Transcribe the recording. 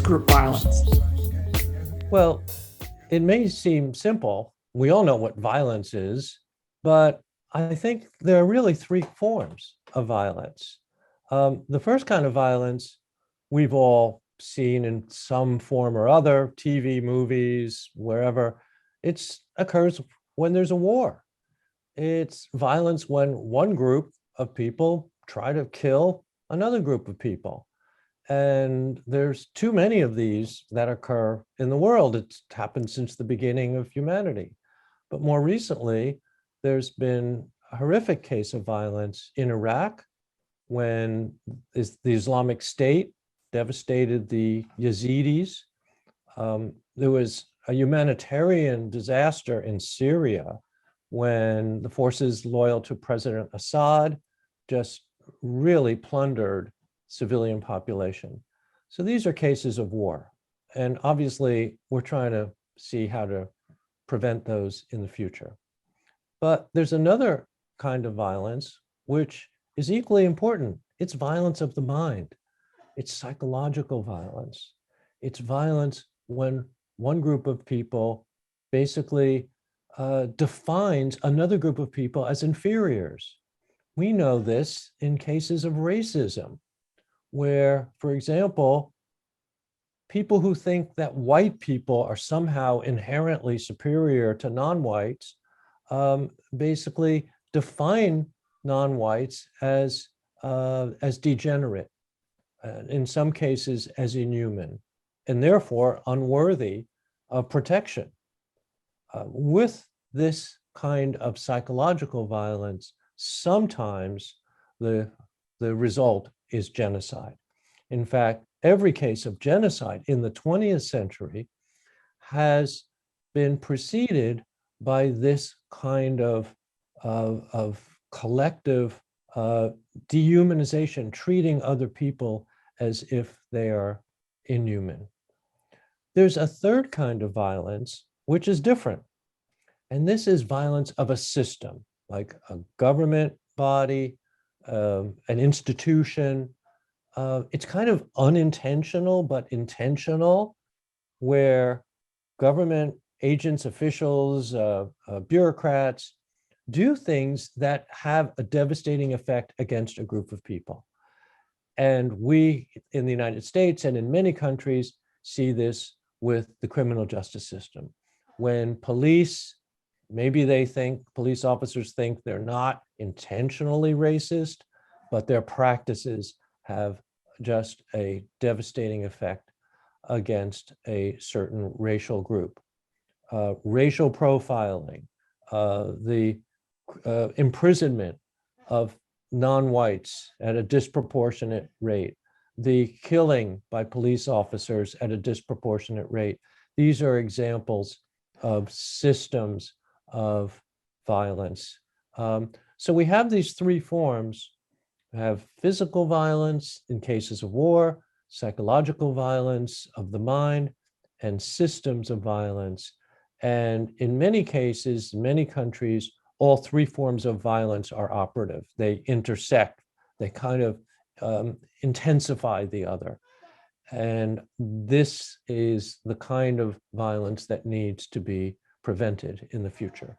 group violence? Well, it may seem simple. We all know what violence is, but I think there are really three forms of violence. The first kind of violence we've all seen in some form or other, TV, movies, wherever. It occurs when there's a war. It's violence when one group of people try to kill another group of people. And there's too many of these that occur in the world. It's happened since the beginning of humanity. But more recently, there's been a horrific case of violence in Iraq when the Islamic State devastated the Yazidis. There was a humanitarian disaster in Syria when the forces loyal to President Assad just really plundered civilian population. So these are cases of war. And obviously, we're trying to see how to prevent those in the future. But there's another kind of violence which is equally important. It's violence of the mind. It's psychological violence. It's violence when one group of people basically defines another group of people as inferiors. We know this in cases of racism, where, for example, people who think that white people are somehow inherently superior to non-whites basically define non-whites as degenerate, in some cases as inhuman, and therefore unworthy of protection. With this kind of psychological violence, sometimes the result is genocide. In fact, every case of genocide in the 20th century has been preceded by this kind of collective dehumanization, treating other people as if they are inhuman. There's a third kind of violence, which is different. And this is violence of a system, like a government body, an institution. It's kind of unintentional, but intentional, where government agents, officials, bureaucrats do things that have a devastating effect against a group of people. And we in the United States and in many countries see this with the criminal justice system. When police officers think they're not intentionally racist, but their practices have just a devastating effect against a certain racial group. Racial profiling, the imprisonment of non-whites at a disproportionate rate, the killing by police officers at a disproportionate rate. These are examples of systems of violence. So we have these three forms. We have physical violence in cases of war, psychological violence of the mind, and systems of violence. And in many cases, in many countries, all three forms of violence are operative. They intersect, they kind of intensify the other. And this is the kind of violence that needs to be prevented in the future.